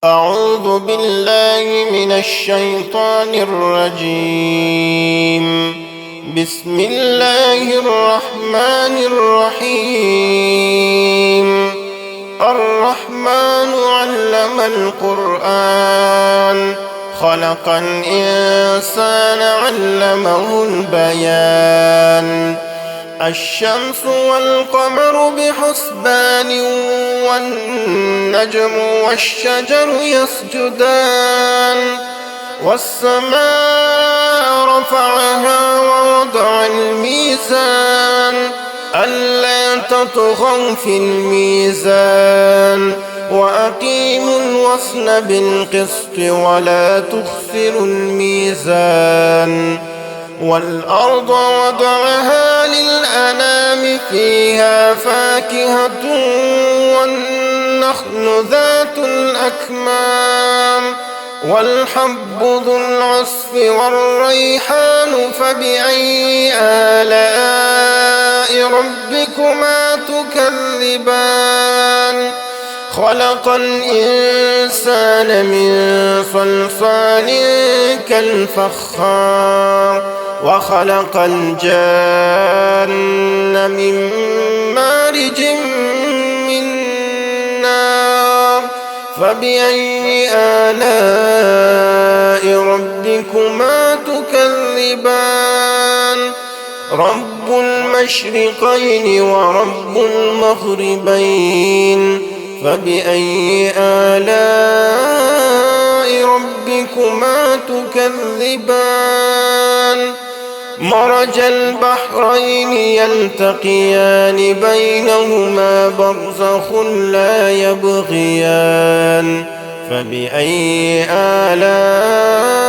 أعوذ بالله من الشيطان الرجيم. بسم الله الرحمن الرحيم. الرحمن علم القرآن خلق الإنسان علمه البيان. الشمس والقمر بحسبان والنجم والشجر يسجدان. والسماء رفعها ووضع الميزان ألا تطغوا في الميزان وأقيموا الوزن بالقسط ولا تخسروا الميزان. والأرض وضعها للأنام فيها فاكهة والنخل ذات الأكمام والحب ذو العصف والريحان فبأي آلاء ربكما تكذبان. خلق الإنسان من صلصال كالفخار وخلق الجان من مارج من نار فبأي آلاء ربكما تكذبان. رب المشرقين ورب المغربين فبأي آلاء ربكما تكذبان. مرج البحرين يلتقيان بينهما برزخ لا يبغيان فبأي آلاء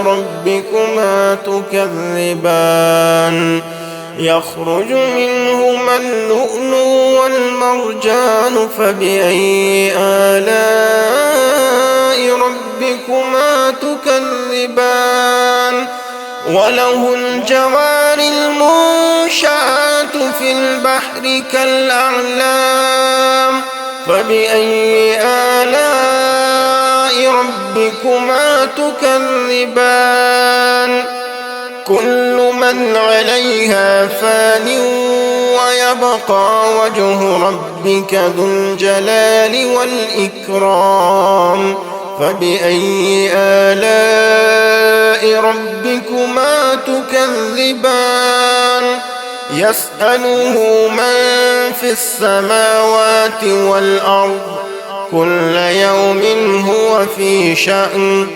ربكما تكذبان. يخرج منهما اللؤلؤ والمرجان فبأي آلاء ربكما تكذبان. وله الجوار المنشآت في البحر كالأعلام فبأي آلاء ربكما تكذبان. كل من عليها فان ويبقى وجه ربك ذو الجلال والإكرام فبأي آلاء ربكما تكذبان. يسأله من في السماوات والأرض كل يوم هو في شأن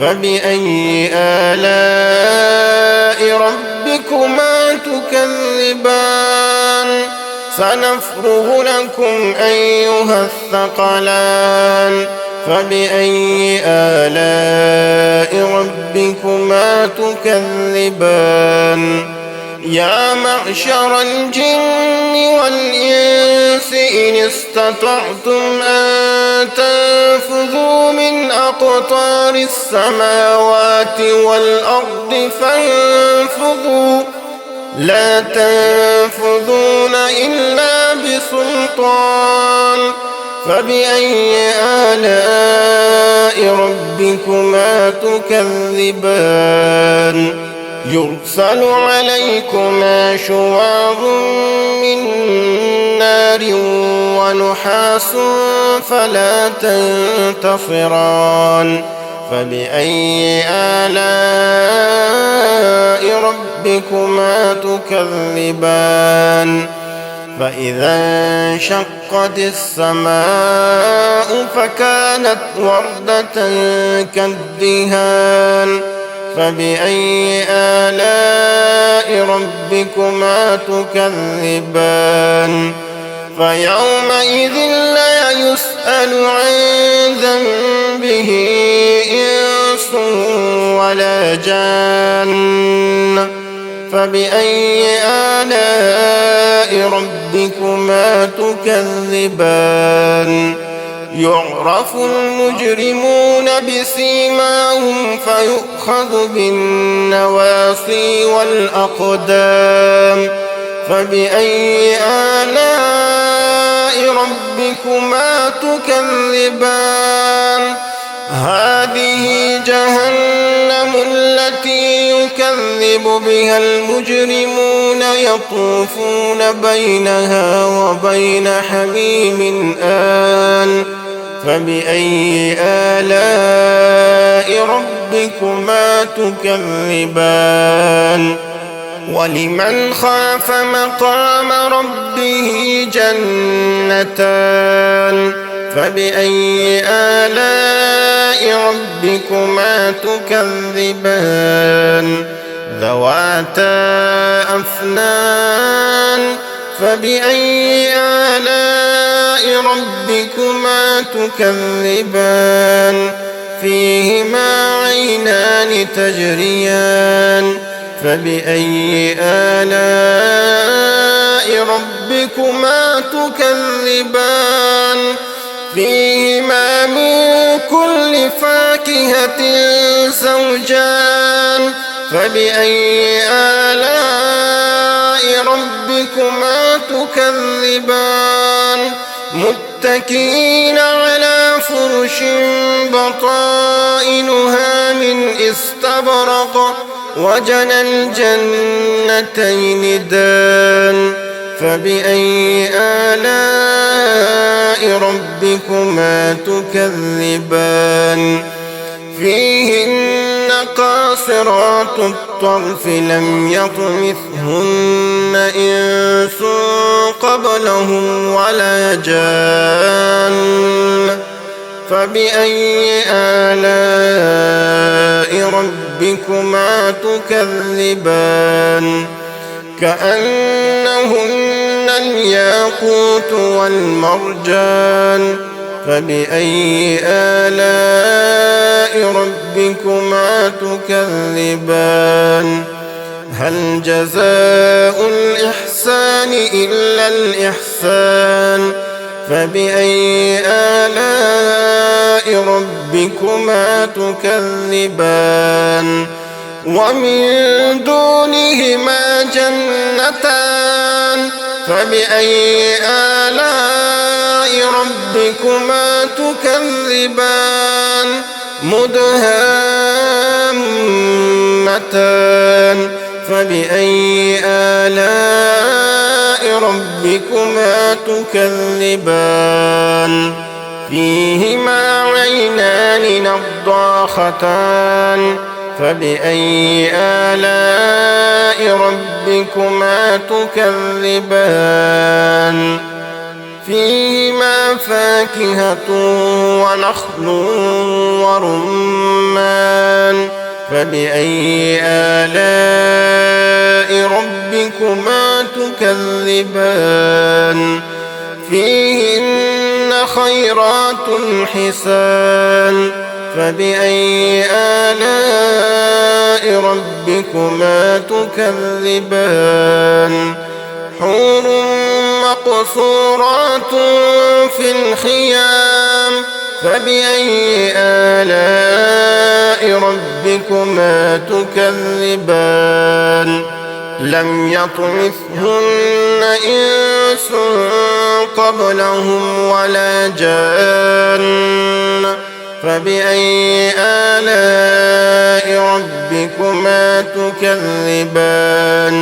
فبأي آلاء ربكما تكذبان. سنفرغ لكم أيها الثقلان فبأي آلاء ربكما تكذبان. يا معشر الجن والإنس إن استطعتم أن تنفذوا من أقطار السماوات والأرض فانفذوا لا تنفذون إلا بسلطان فبأي آلاء ربكما تكذبان. يرسل عليكما شواظ من نار ونحاس فلا تنتصران فبأي آلاء ربكما تكذبان. فإذا انشقت السماء فكانت وردة كالدهان فبأي آلاء ربكما تكذبان. فيومئذ لا يسأل عن ذنبه إنس ولا جان فبأي آلاء ربكما تكذبان. يعرف المجرمون بسيماهم فيؤخذ بالنواصي والأقدام فبأي آلاء ربكما ربكما تكذبان هذه جهنم التي يكذب بها المجرمون يطوفون بينها وبين حميم آن فبأي آلاء ربكما تكذبان ولمن خاف مقام ربه جنتان فبأي آلاء ربكما تكذبان ذواتا أفنان فبأي آلاء ربكما تكذبان فيهما عينان تجريان فبأي آلاء ربكما تكذبان فيهما من كل فاكهة زوجان فبأي آلاء ربكما تكذبان متكئين على فرش بطائنها من استبرق وجنى الجنتين دان فبأي آلاء ربكما تكذبان فيهن قاصرات الطرف لم يطمثهن إنس قبلهم ولا جان فبأي آلاء ربكما تكذبان كأنهن الياقوت والمرجان فبأي آلاء ربكما تكذبان هل جزاء الإحسان إلا الإحسان فبأي آلاء ربكما تكذبان ومن دونهما جنتان فبأي آلاء ربكما تكذبان مدهامتان فبأي آلاء ربكما تكذبان فيهما عينان نضاختان فبأي آلاء ربكما تكذبان فيهما فاكهة ونخل ورمان فبأي آلاء ربكما تكذبان فيهن خيرات حسان فبأي آلاء ربكما تكذبان حور مقصورات في الخيام فبأي آلاء ربكما تكذبان لم يطمثهن إنس قبلهم ولا جان فبأي آلاء ربكما تكذبان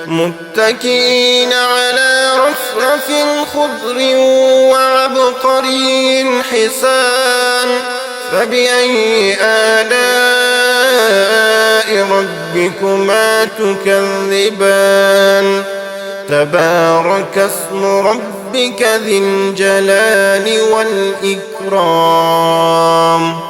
متكئين على رفرف خضر وعبقري حسان فبأي آلاء ربكما تكذبان تبارك اسم ربك ذي الجلال والإكرام